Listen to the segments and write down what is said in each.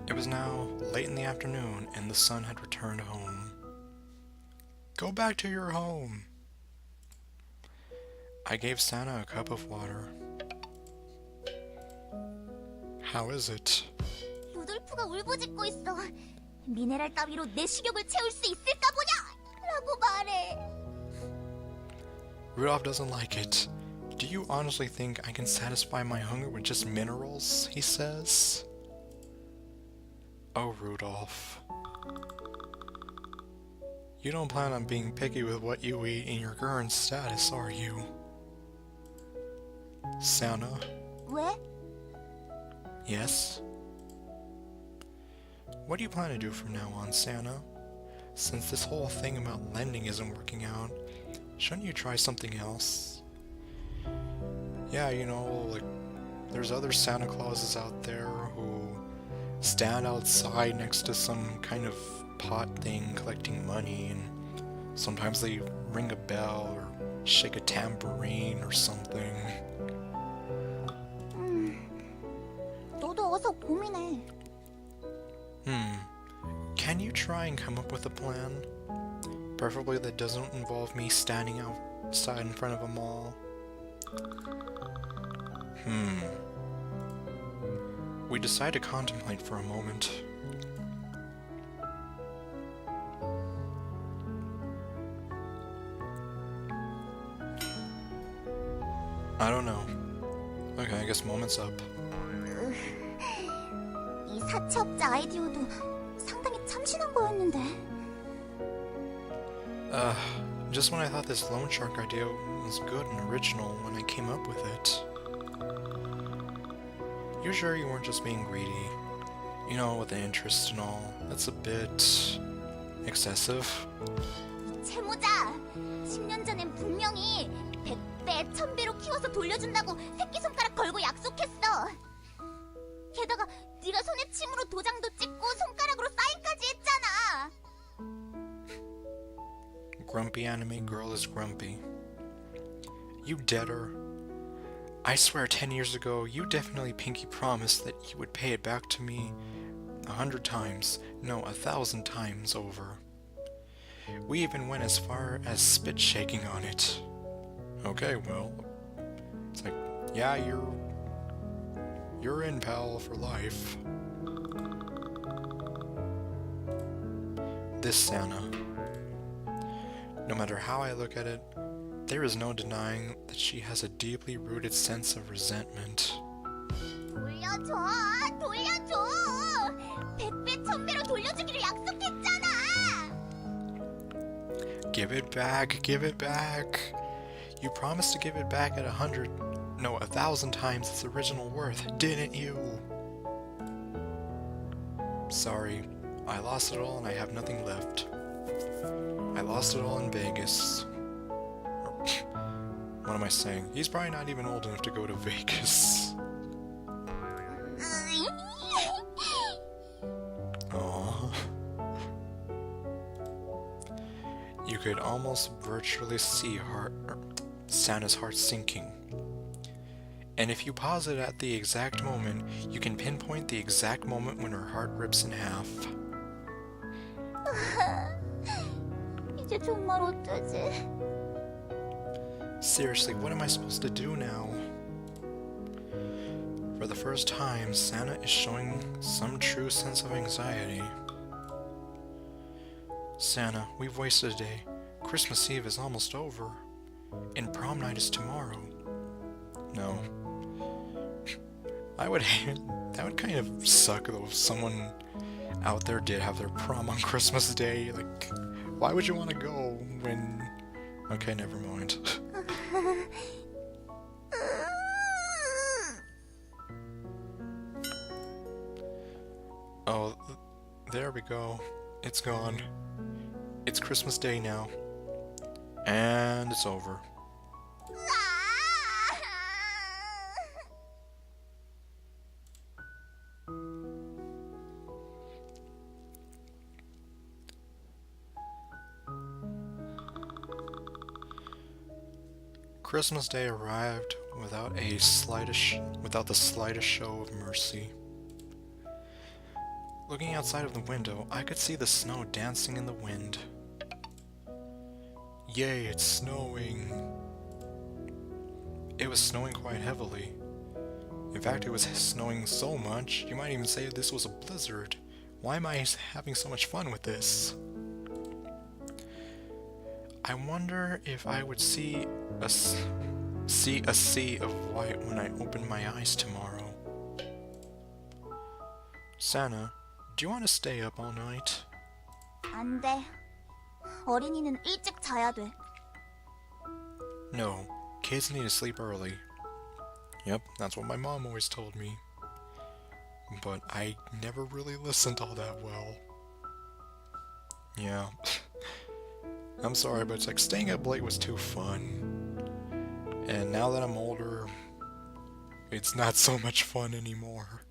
It was now late in the afternoon, and the sun had returned home. Go back to your home! I gave Santa a cup of water. How is it? 루돌프가 울부짖고 있어. 미네랄 따위로 내 식욕을 채울 수 있을까 보냐! 라고 말해. Rudolph doesn't like it. Do you honestly think I can satisfy my hunger with just minerals? He says. Oh, Rudolph. You don't plan on being picky with what you eat in your current status, are you? Santa? 왜? Yes? What do you plan to do from now on, Santa? Since this whole thing about lending isn't working out, shouldn't you try something else? Yeah, you know, like, there's other Santa Clauses out there who stand outside next to some kind of pot thing collecting money, and sometimes they ring a bell or shake a tambourine or something. 너도 어서 고민해. Can you try and come up with a plan? Preferably that doesn't involve me standing outside in front of a mall. We decide to contemplate for a moment. I don't know. Okay, I guess moment's up. 이 사채업자 아이디어도 상당히 참신한 거였는데. Just when I thought this loan shark idea was good and original when I came up with it. You sure you weren't just being greedy? You know, with the interest and all. That's a bit excessive. 이 채무자! 10년 전엔 분명히 100배, 1000배로 키워서 돌려준다고 새끼손가락 걸고 약속했어. 게다가 네가 손에 침으로 도장도 찍고 손가락으로 사인까지 했잖아. Grumpy anime girl is grumpy. You debtor. I swear 10 years ago, you definitely pinky promised that you would pay it back to me 100 times, no, 1,000 times over. We even went as far as spit shaking on it. Okay, well, it's like, yeah, you're in, pal, for life. This Santa. No matter how I look at it, there is no denying that she has a deeply rooted sense of resentment. 돌려줘! 돌려줘! 100배, 1000배로 돌려주기로 약속했잖아! Give it back, give it back. You promised to give it back at 100, no, 1,000 times its original worth, didn't you? Sorry, I lost it all and I have nothing left. I lost it all in Vegas. What am I saying? He's probably not even old enough to go to Vegas. Aww. You could almost virtually see Santa's heart sinking. And if you pause it at the exact moment, you can pinpoint the exact moment when her heart rips in half. 이제 정말 어쩌지? Seriously, what am I supposed to do now? For the first time, Santa is showing some true sense of anxiety. Santa, we've wasted a day. Christmas Eve is almost over. And prom night is tomorrow. No. That would kind of suck though if someone out there did have their prom on Christmas Day. Like, why would you want to go when... Okay, never mind. Oh, there we go. It's gone. It's Christmas Day now. And it's over. Christmas Day arrived without the slightest show of mercy. Looking outside of the window, I could see the snow dancing in the wind. Yay, it's snowing! It was snowing quite heavily. In fact, it was snowing so much, you might even say this was a blizzard. Why am I having so much fun with this? I wonder if I would see a sea of white when I open my eyes tomorrow. Santa, do you want to stay up all night? 안 돼. 어린이는 일찍 자야 돼. No, kids need to sleep early. Yep, that's what my mom always told me. But I never really listened all that well. Yeah. I'm sorry, but it's like staying up late was too fun. And now that I'm older, it's not so much fun anymore.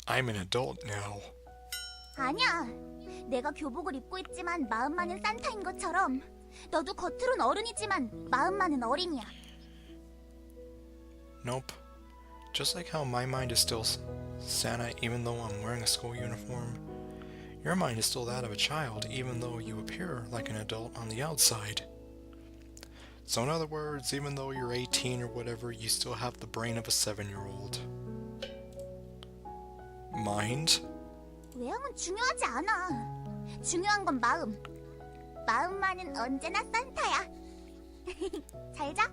I'm an adult now. 아니야. 내가 교복을 입고 있지만 마음만은 산타인 것처럼 너도 겉으론 어른이지만 마음만은 어린이야. Nope. Just like how my mind is still Santa even though I'm wearing a school uniform, your mind is still that of a child even though you appear like an adult on the outside. So in other words, even though you're 18 or whatever, you still have the brain of a 7-year-old. Mind? 외형은 중요하지 않아. 중요한 건 마음. 마음만은 언제나 산타야. 잘 자.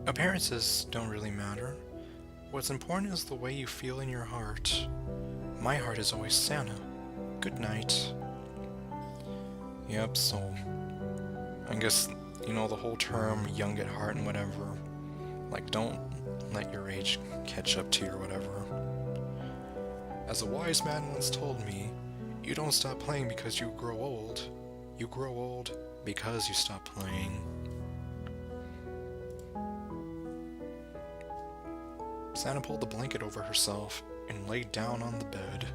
Appearances don't really matter. What's important is the way you feel in your heart. My heart is always Santa. Good night. Yep, so I guess, you know, the whole term young at heart and whatever. Like, don't let your age catch up to you or whatever. As a wise man once told me, you don't stop playing because you grow old. You grow old because you stop playing. Santa pulled the blanket over herself and laid down on the bed.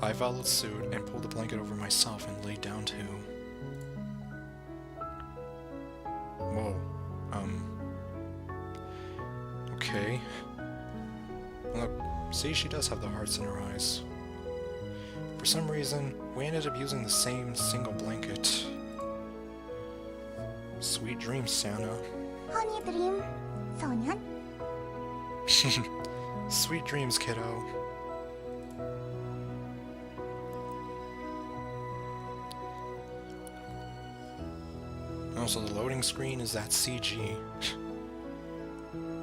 I followed suit and pulled the blanket over myself and laid down too. Whoa, okay. Look, see, she does have the hearts in her eyes. For some reason, we ended up using the same single blanket. Sweet dreams, Santa. 허니 드림, 소년. Sweet dreams, kiddo. Also, the loading screen is that CG.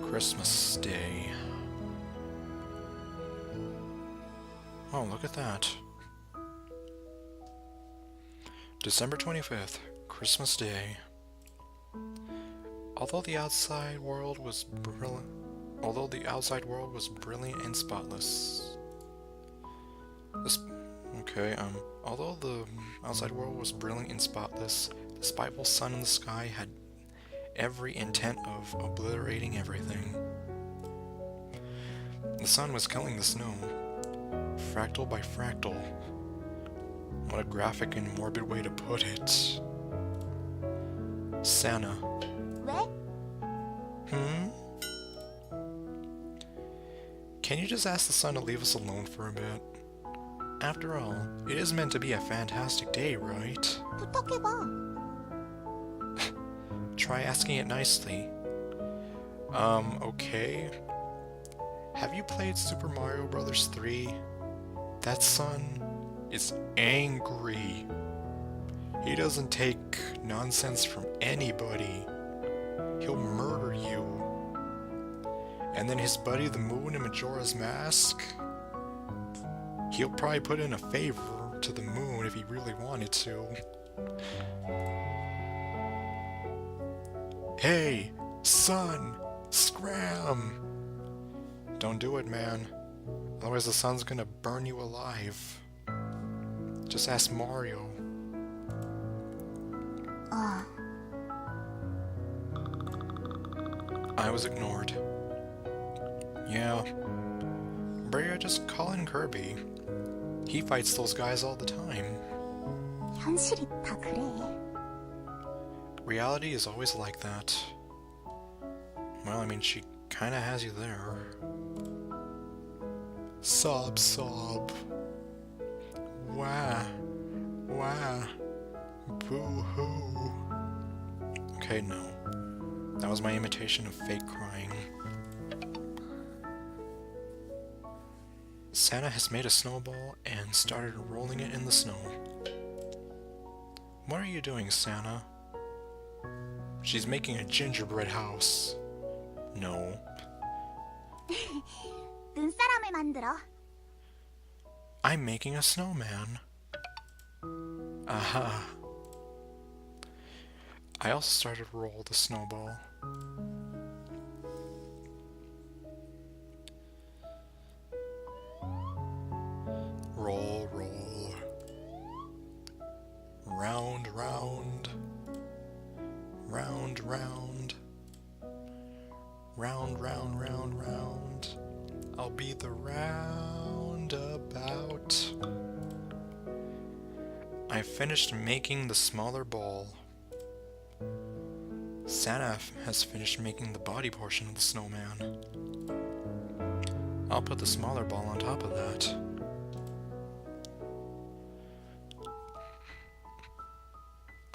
Christmas Day. Oh, look at that. December 25th, Christmas Day. Although the outside world was brilliant and spotless. Although the outside world was brilliant and spotless, the spiteful sun in the sky had every intent of obliterating everything. The sun was killing the snow, fractal by fractal. What a graphic and morbid way to put it. Santa. 왜? Can you just ask the sun to leave us alone for a bit? After all, it is meant to be a fantastic day, right? 부탁해봐. Try asking it nicely. Okay. Have you played Super Mario Bros. 3? That sun is angry. He doesn't take nonsense from anybody. He'll murder you. And then his buddy the Moon in Majora's Mask, he'll probably put in a favor to the Moon if he really wanted to. Hey, sun, scram! Don't do it, man. Otherwise the sun's gonna burn you alive. Just ask Mario. I was ignored. Yeah. Bria, just call in Kirby. He fights those guys all the time. 현실이 다 그래. Reality is always like that. Well, I mean, she kinda has you there. Sob, sob. Wah. Wah. Boo-hoo. Okay, no. That was my imitation of fake crying. Santa has made a snowball and started rolling it in the snow. What are you doing, Santa? She's making a gingerbread house. No. 눈사람을 만들어. I'm making a snowman. Aha. I also started to roll the snowball. Roll, roll. Round, round. Round, round. Round, round, round, round. I'll be the roundabout. I finished making the smaller ball. Santa has finished making the body portion of the snowman. I'll put the smaller ball on top of that.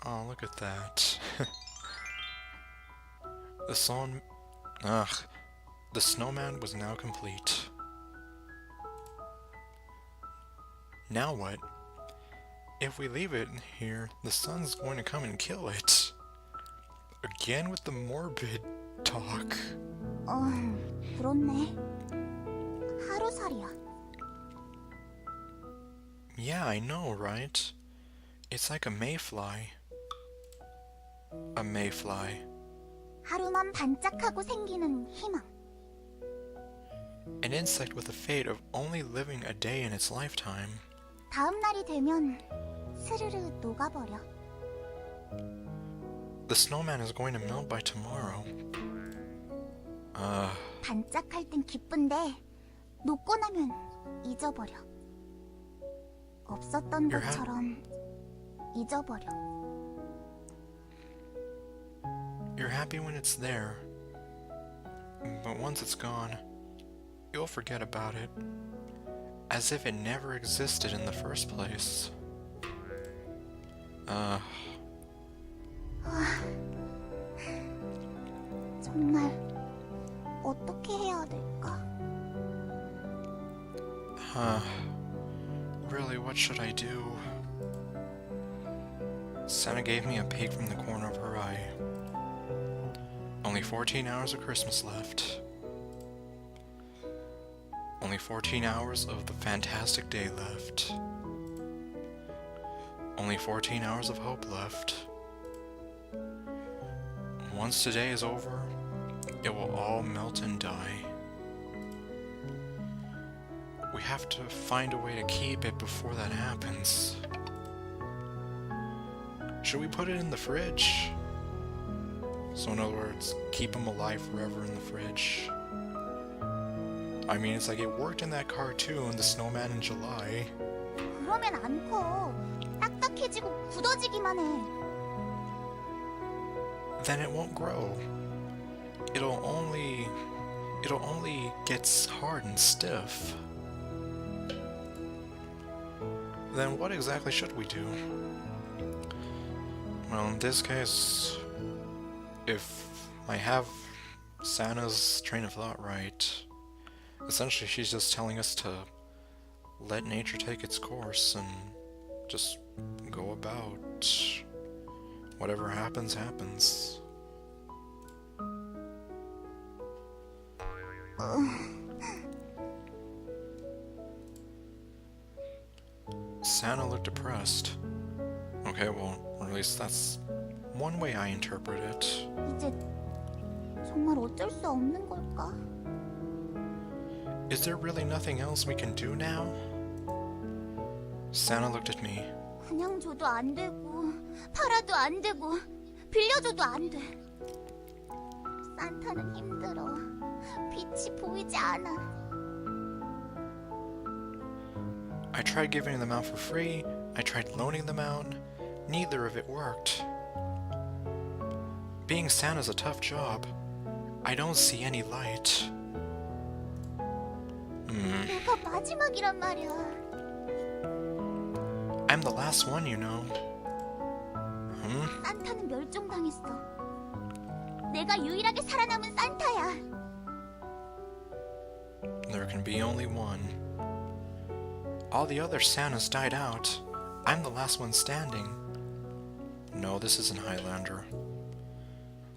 Oh, look at that. The snowman was now complete. Now what? If we leave it here, the sun's going to come and kill it. Again with the morbid talk. 그렇네. 하루살이야. Yeah, I know, right? It's like a mayfly. A mayfly. 하루만 반짝하고 생기는 희망. An insect with the fate of only living a day in its lifetime. 다음 날이 되면 스르르 녹아버려. The snowman is going to melt by tomorrow. 반짝할 땐 기쁜데 녹고 나면 잊어버려. 없었던 것처럼 잊어버려. You're happy when it's there, but once it's gone, you'll forget about it, as if it never existed in the first place. 정말 어떻게 해야 될까? Really, what should I do? Santa gave me a peek from the corner of her eye. Only 14 hours of Christmas left. Only 14 hours of the fantastic day left. Only 14 hours of hope left. Once today is over, it will all melt and die. We have to find a way to keep it before that happens. Should we put it in the fridge? So in other words, keep him alive forever in the fridge. I mean, it's like it worked in that cartoon, The Snowman in July. 그러면 안 커. 딱딱해지고 굳어지기만 해. Then it won't grow. It'll only get hard and stiff. Then what exactly should we do? Well, in this case, if I have Santa's train of thought right, essentially she's just telling us to let nature take its course and just go about. Whatever happens, happens. Santa looked depressed. Okay, well, or at least that's one way I interpret it. 이제 정말 어쩔 수 없는 걸까? Is there really nothing else we can do now? Santa looked at me. 그냥 줘도 안 되고 팔아도 안 되고 빌려줘도 안 돼. 산타는 힘들어. 빛이 보이지 않아. I tried giving them out for free, I tried loaning them out, neither of it worked. Being Santa's a tough job. I don't see any light. 내가 마지막이란 말이야. I'm the last one, you know. 산타는 멸종당했어. 내가 유일하게 살아남은 산타야. There can be only one. All the other Santas died out. I'm the last one standing. No, this isn't Highlander.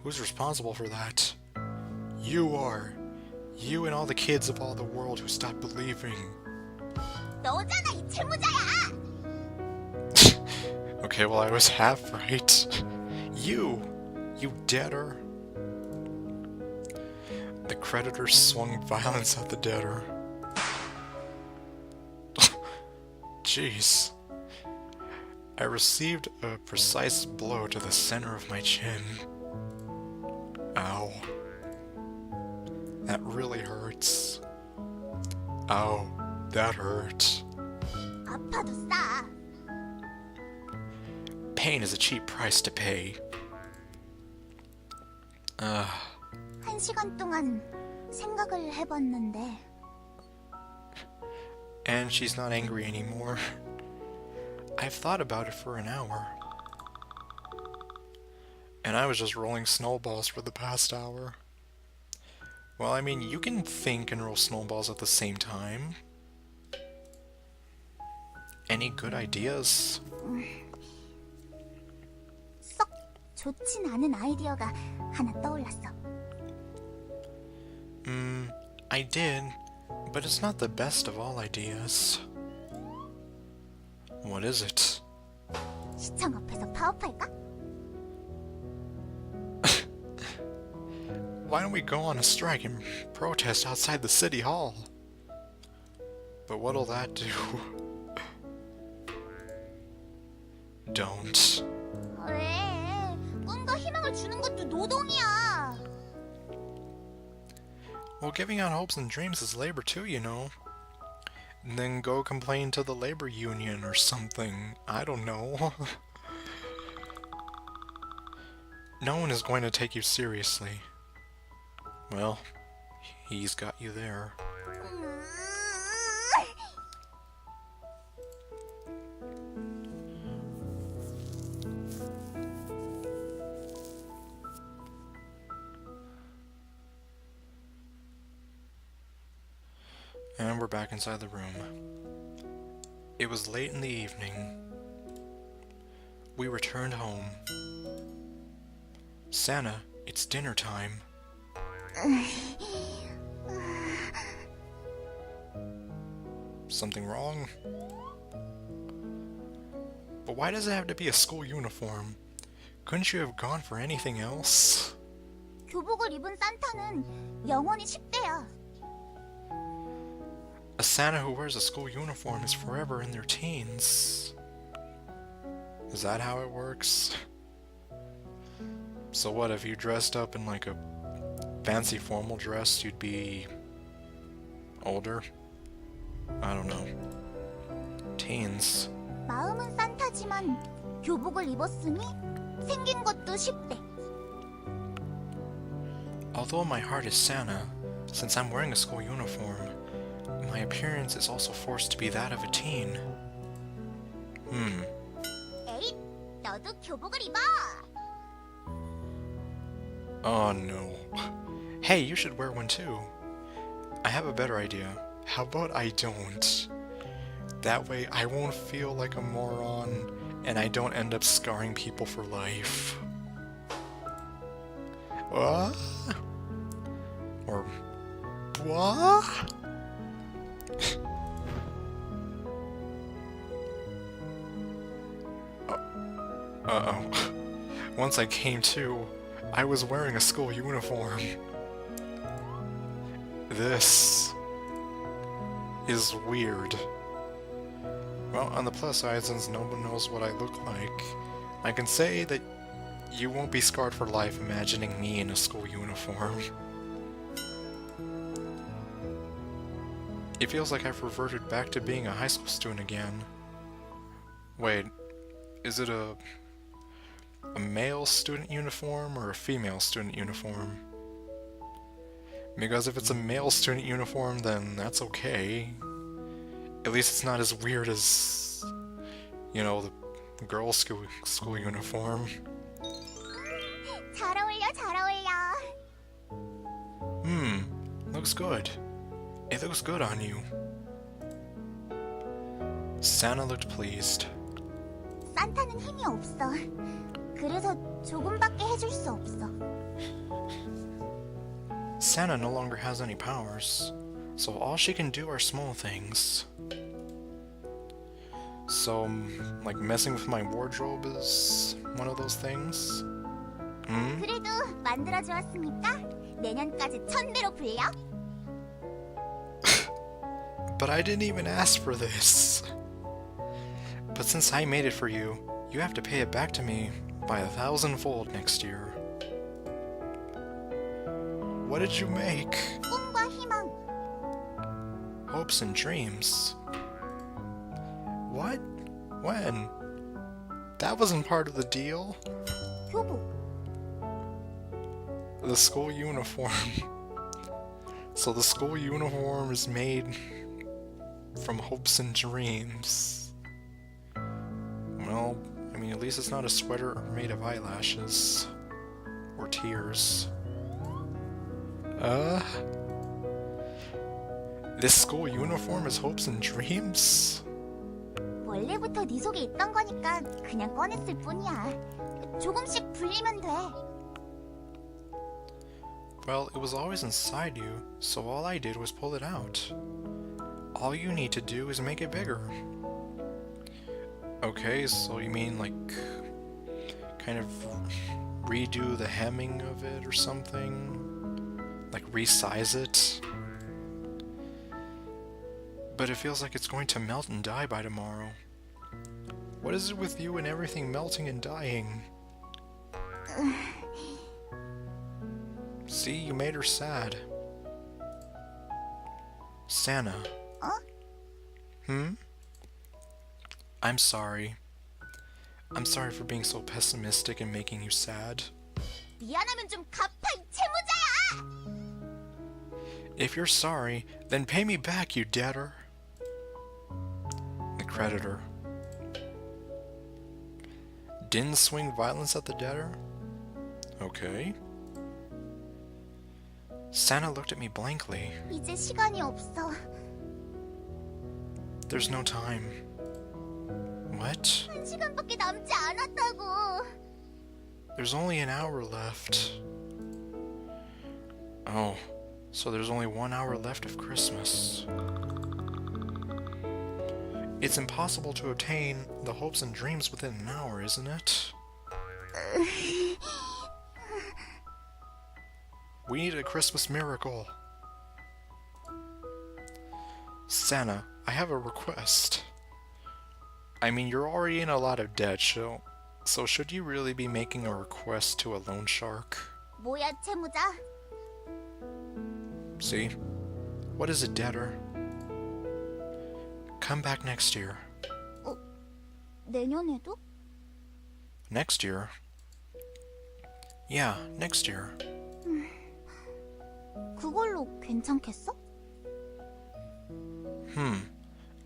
Who's responsible for that? You are. You and all the kids of all the world who stopped believing. 너잖아, 이 채무자야! Okay, well, I was half right. You debtor. The creditor swung violence at the debtor. Jeez. I received a precise blow to the center of my chin. Ow. That really hurts. Ow, that hurts. 아파도 싸. Pain is a cheap price to pay. 1시간 동안 생각을 해봤는데 And she's not angry anymore. I've thought about it for an hour. And I was just rolling snowballs for the past hour. Well, I mean, you can think and roll snowballs at the same time. Any good ideas? 썩 좋진 않은 아이디어가 하나 떠올랐어. I did, but it's not the best of all ideas. What is it? 시청 앞에서 파업할까? Why don't we go on a strike and protest outside the city hall? But what'll that do? Don't. 왜? 꿈과 희망을 주는 것도 노동이야. Well, giving out hopes and dreams is labor too, you know. And then go complain to the labor union or something. I don't know. No one is going to take you seriously. Well, he's got you there. And we're back inside the room. It was late in the evening. We returned home. Santa, it's dinner time. Something wrong? But why does it have to be a school uniform? Couldn't you have gone for anything else? 교복을 입은 산타는 영원히 10대야. A Santa who wears a school uniform is forever in their teens. Is that how it works? So what, if you dressed up in like a fancy formal dress, you'd be older? I don't know. Teens. 마음은 산타지만 교복을 입었으니 생긴 것도 10대. Although my heart is Santa, since I'm wearing a school uniform, my appearance is also forced to be that of a teen. 에잇, 너도 교복을 입어. Oh no. Hey, you should wear one too. I have a better idea. How about I don't? That way I won't feel like a moron and I don't end up scarring people for life. What? Or what? Uh-oh. Once I came to, I was wearing a school uniform. This is weird. Well, on the plus side, since no one knows what I look like, I can say that you won't be scarred for life imagining me in a school uniform. It feels like I've reverted back to being a high school student again. Wait, is it a male student uniform or a female student uniform? Because if it's a male student uniform, then that's okay. At least it's not as weird as, you know, the girls' school uniform. 잘 어울려, 잘 어울려. Looks good. It looks good on you. Santa looked pleased. 산타는 힘이 없어. 그래서 조금밖에 해줄 수 없어. Santa no longer has any powers, so all she can do are small things. So, like messing with my wardrobe is one of those things? 그래도 만들어주었으니까 내년까지 1000배로 불려. But I didn't even ask for this. But since I made it for you, you have to pay it back to me by 1,000-fold next year. What did you make? 꿈과 희망. Hopes and dreams. What? When? That wasn't part of the deal. 교복. The school uniform. So the school uniform is made from hopes and dreams. Well, I mean, at least it's not a sweater made of eyelashes. Or tears. This school uniform is hopes and dreams? 원래부터 네 속에 있던 거니까 그냥 꺼냈을 뿐이야. 조금씩 불리면 돼. Well, it was always inside you, so all I did was pull it out. All you need to do is make it bigger. Okay, so you mean like kind of redo the hemming of it or something? Like resize it? But it feels like it's going to melt and die by tomorrow. What is it with you and everything melting and dying? See, you made her sad. Santa. I'm sorry. I'm sorry for being so pessimistic and making you sad. 미안하면 좀 갚아, 이 채무자야! If you're sorry, then pay me back, you debtor. The creditor. Didn't swing violence at the debtor? Okay. Santa looked at me blankly. 이제 시간이 없어. There's no time. What? 1시간밖에 남지 않았다고. There's only an hour left. Oh, so there's only 1 hour left of Christmas. It's impossible to obtain the hopes and dreams within an hour, isn't it? We need a Christmas miracle. Santa, I have a request. I mean, you're already in a lot of debt, so should you really be making a request to a loan shark? 뭐야, 채무자? See? What is a debtor? Come back next year. 내년에도? Next year? Yeah, next year. 그걸로 괜찮겠어?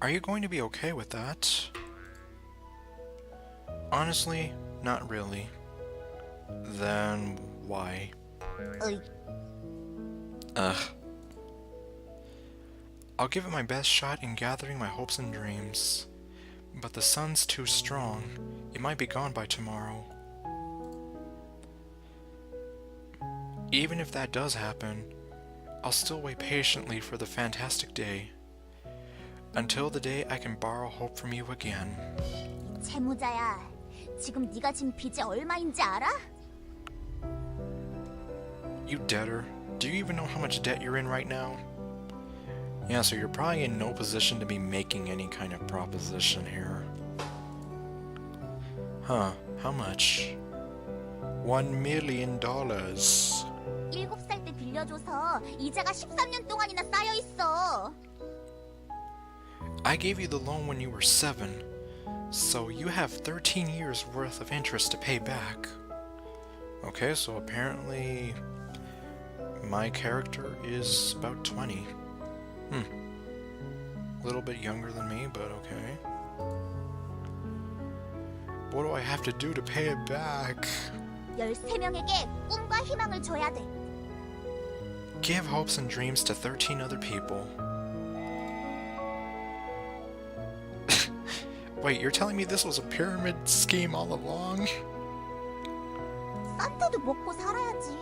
Are you going to be okay with that? Honestly, not really. Then why? 어이, Ugh. I'll give it my best shot in gathering my hopes and dreams. But the sun's too strong. It might be gone by tomorrow. Even if that does happen, I'll still wait patiently for the fantastic day. Until the day I can borrow hope from you again. 채무자야. 지금 네가 진 빚이 얼마인지 알아? You debtor, do you even know how much debt you're in right now? Yeah, so you're probably in no position to be making any kind of proposition here. Huh, how much? $1 million. 7살 때 빌려줘서 이자가 13년 동안이나 쌓여 있어. I gave you the loan when you were 7, so you have 13 years worth of interest to pay back. Okay, so apparently My character is about 20. A little bit younger than me, but okay. What do I have to do to pay it back? 13명에게 꿈과 희망을 줘야 돼. Give hopes and dreams to 13 other people. Wait, you're telling me this was a pyramid scheme all along? 산타도 먹고 살아야지.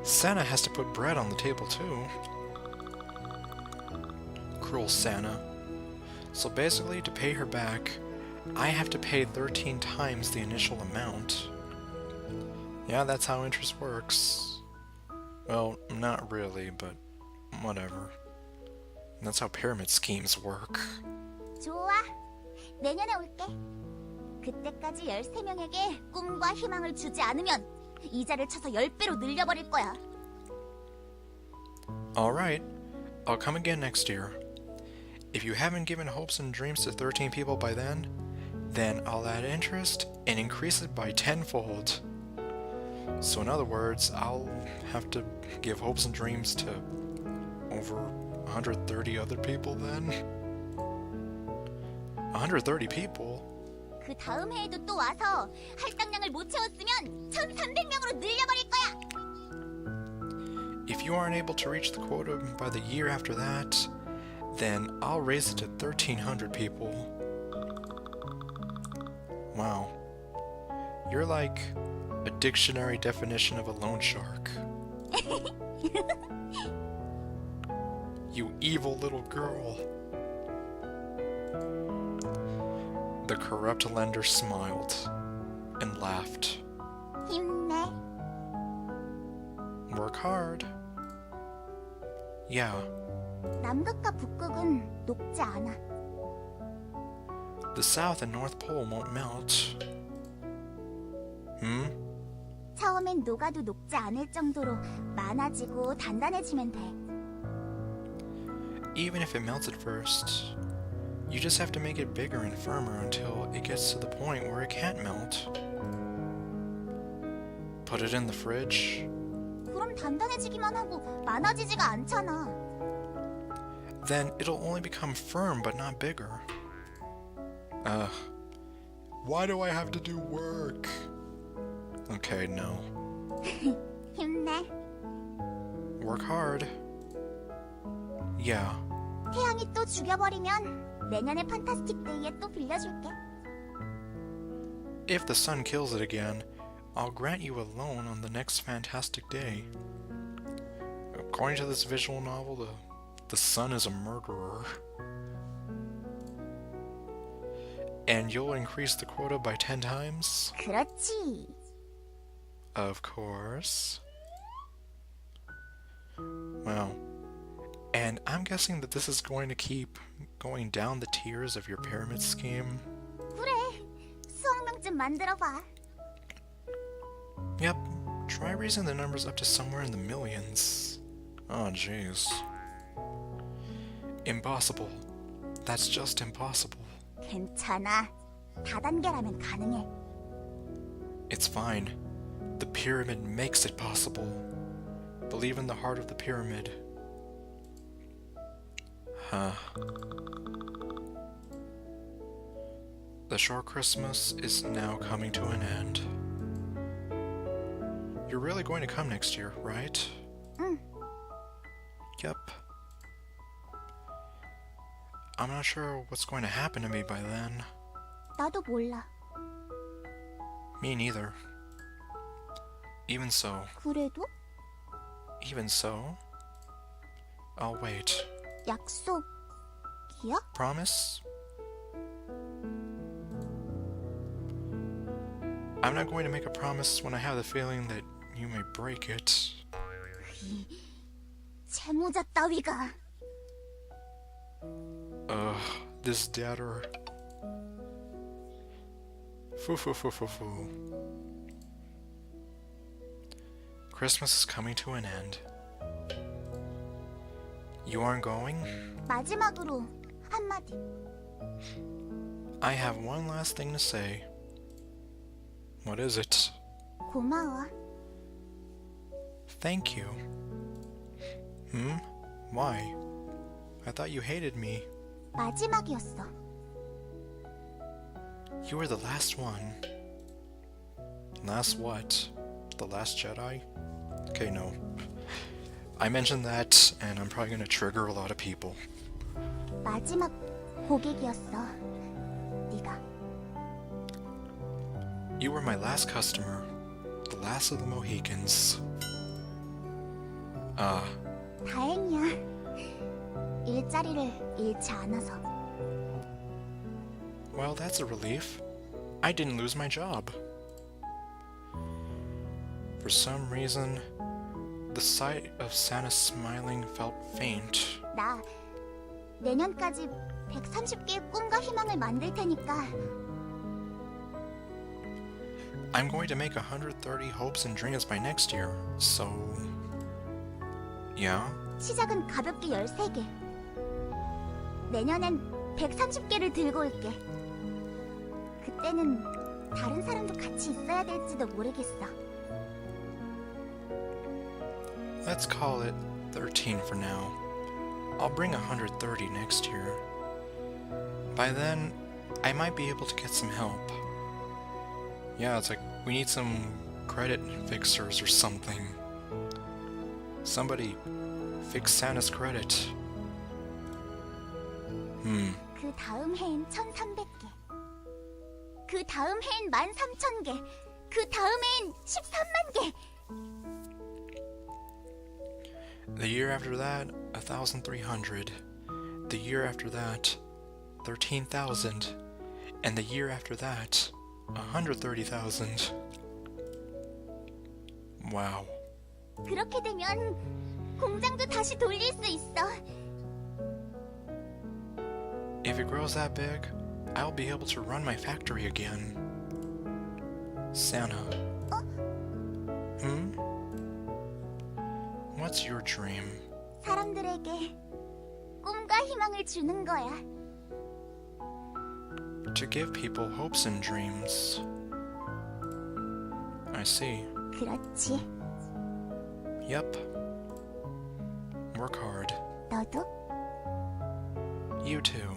Santa has to put bread on the table too. Cruel Santa. So basically, to pay her back, I have to pay 13 times the initial amount. Yeah, that's how interest works. Well, not really, but whatever. That's how pyramid schemes work. 좋아. 내년에 올게. 그때까지 13명에게 꿈과 희망을 주지 않으면 이자를 쳐서 10배로 늘려버릴 거야. Alright, I'll come again next year. If you haven't given hopes and dreams to 13 people by then I'll add interest and increase it by tenfold. So in other words, I'll have to give hopes and dreams to over 130 other people then? 130 people? 그 다음 해에도 또 와서 할당량을 못 채웠으면 1300명으로 늘려버릴 거야. If you aren't able to reach the quota by the year after that, then I'll raise it to 1300 people. Wow. You're like a dictionary definition of a loan shark. You evil little girl. The corrupt lender smiled and laughed. 힘내. Work hard. Yeah, 남극과 북극은 녹지 않아. the South and North Pole won't melt. 처음엔 녹아도 녹지 않을 정도로 많아지고 단단해지면 돼. Even if it melts at first, you just have to make it bigger and firmer until it gets to the point where it can't melt. Put it in the fridge. 그럼 단단해지기만 하고 많아지지가 않잖아. Then it'll only become firm but not bigger. Why do I have to do work? Okay, no. 힘내. Work hard. Yeah. 태양이 또 죽여버리면 내년에 판타스틱 데이에 또 빌려줄게. If the sun kills it again, I'll grant you a loan on the next fantastic day. According to this visual novel, the sun is a murderer. And you'll increase the quota by 10 times? 그렇지. Of course. Well, and I'm guessing that this is going to keep going down the tiers of your pyramid scheme. 그래. 수학명좀 만들어봐. Yep, try raising the numbers up to somewhere in the millions. Oh, jeez. Impossible. That's just impossible. 괜찮아. 다단계라면 가능해. It's fine. The pyramid makes it possible. Believe in the heart of the pyramid. Huh. The short Christmas is now coming to an end. You're really going to come next year, right? 응. Yep. I'm not sure what's going to happen to me by then. 나도 몰라. Me neither. Even so, 그래도? I'll wait. 약속이야? Promise? I'm not going to make a promise when I have the feeling that you may break it. 채무자 따위가. This debtor. Foo. Christmas is coming to an end. You aren't going? 마지막으로 한마디. I have one last thing to say. What is it? 고마워. Thank you. Why? I thought you hated me. 마지막이었어. You were the last one. Last what? The Last Jedi? Okay, no. I mentioned that, and I'm probably gonna trigger a lot of people. 마지막 고객이었어. 네가. You were my last customer. The last of the Mohicans. 다행이야. 일자리를 잃지 않아서. Well, that's a relief. I didn't lose my job. For some reason, the sight of Santa smiling felt faint. 나 내년까지 130개의 꿈과 희망을 만들 테니까 I'm going to make 130 hopes and dreams by next year, so... Yeah? 시작은 가볍게 13개. 내년엔 130개를 들고 올게. 그때는 다른 사람도 같이 있어야 될지도 모르겠어. Let's call it 13 for now. I'll bring 130 next year. By then, I might be able to get some help. Yeah, it's like we need some credit fixers or something. Somebody fix Santa's credit. 그 다음 해엔 1,300개. 그 다음 해엔 13,000개. 그 다음 해엔 13만 개. The year after that, 1,300. The year after that, 13,000. And the year after that, 130,000. Wow. 그렇게 되면 공장도 다시 돌릴 수 있어. If it grows that big, I'll be able to run my factory again. Santa. What's your dream? 사람들에게 꿈과 희망을 주는 거야. To give people hopes and dreams. I see. 그렇지. Yep. Work hard. 너도? You too.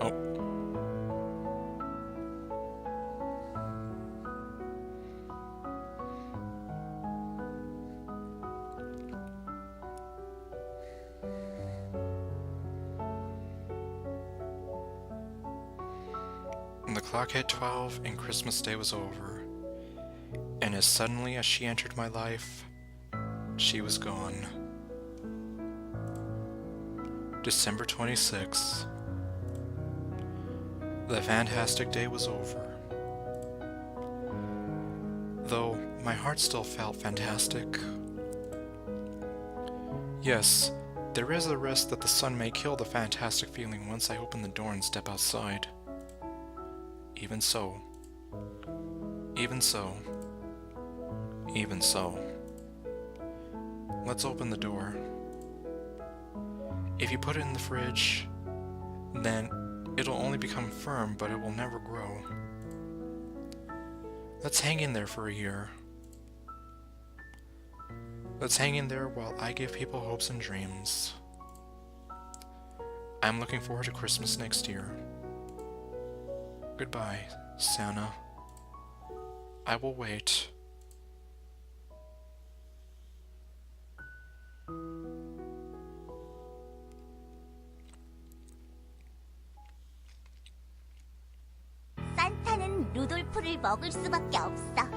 Oh. The clock hit 12 and Christmas Day was over. And as suddenly as she entered my life, she was gone. December 26th. The fantastic day was over. Though my heart still felt fantastic. Yes, there is a risk that the sun may kill the fantastic feeling once I open the door and step outside. Even so. Even so. Even so. Let's open the door. If you put it in the fridge, then it'll only become firm, but it will never grow. Let's hang in there for a year. Let's hang in there while I give people hopes and dreams. I'm looking forward to Christmas next year. Goodbye, Santa. I will wait. 산타는 루돌프를 먹을 수밖에 없어.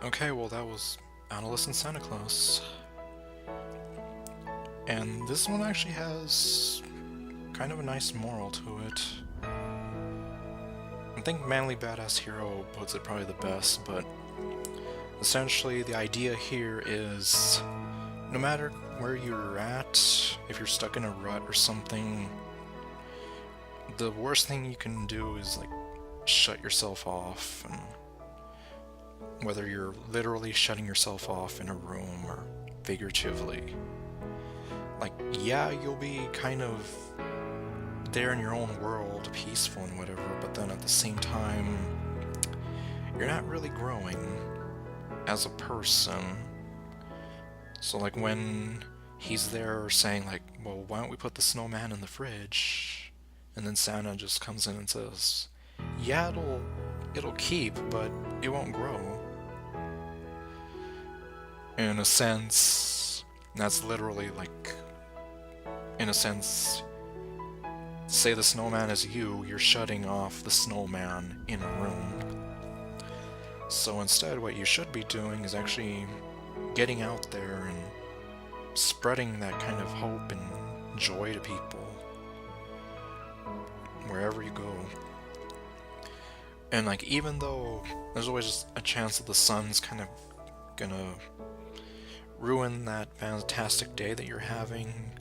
Okay, well that was Adolescent Santa Claus. And this one actually has kind of a nice moral to it. I think Manly Badass Hero puts it probably the best, but essentially the idea here is no matter where you're at, if you're stuck in a rut or something, the worst thing you can do is like shut yourself off, and whether you're literally shutting yourself off in a room or figuratively. like, yeah, you'll be kind of there in your own world, peaceful and whatever, but then at the same time, you're not really growing as a person. So like when he's there saying like, well, why don't we put the snowman in the fridge? And then Santa just comes in and says, yeah, it'll keep, but it won't grow. In a sense, that's literally like, in a sense, say the snowman is you're shutting off the snowman in a room. So instead, what you should be doing is actually getting out there and spreading that kind of hope and joy to people wherever you go. And like, even though there's always a chance that the sun's kind of gonna ruin that fantastic day that you're having,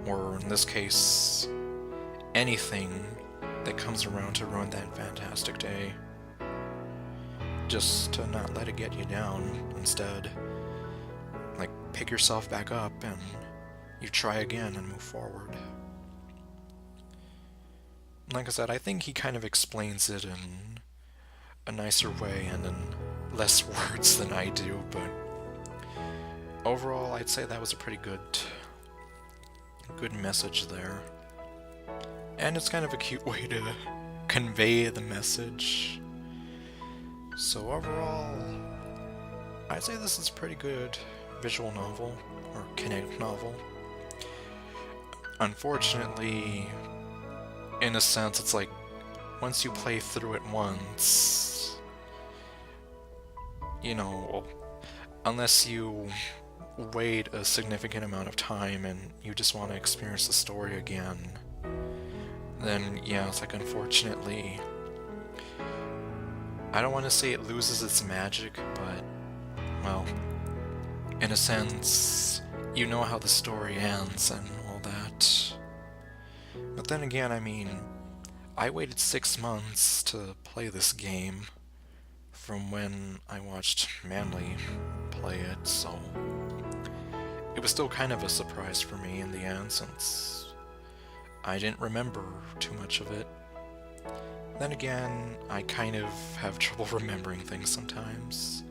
or in this case, anything that comes around to ruin that fantastic day, just to not let it get you down. Instead, like, pick yourself back up and you try again and move forward. Like I said, I think he kind of explains it in a nicer way and in less words than I do, but overall I'd say that was a pretty good message there. And it's kind of a cute way to convey the message. So overall, I'd say this is a pretty good visual novel, or kinetic novel. Unfortunately, in a sense, it's like, once you play through it once, you know, unless you wait a significant amount of time and you just want to experience the story again, then yeah, it's like, unfortunately, I don't want to say it loses its magic, but, well, in a sense, you know how the story ends and all that. But then again, I mean, I waited 6 months to play this game from when I watched Manly play it, so it was still kind of a surprise for me in the end, since I didn't remember too much of it. Then again, I kind of have trouble remembering things sometimes.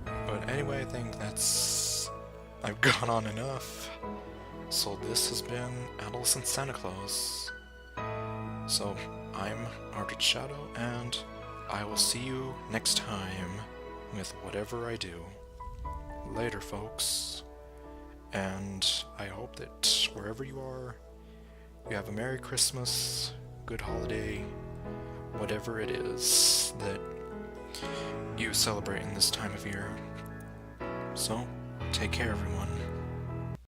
But anyway, I think I've gone on enough. So this has been Adolescent Santa Claus. So I'm ArdrethShadow, and I will see you next time with whatever I do. Later, folks. And I hope that wherever you are, you have a Merry Christmas, good holiday, whatever it is that you celebrate in this time of year. So, take care, everyone.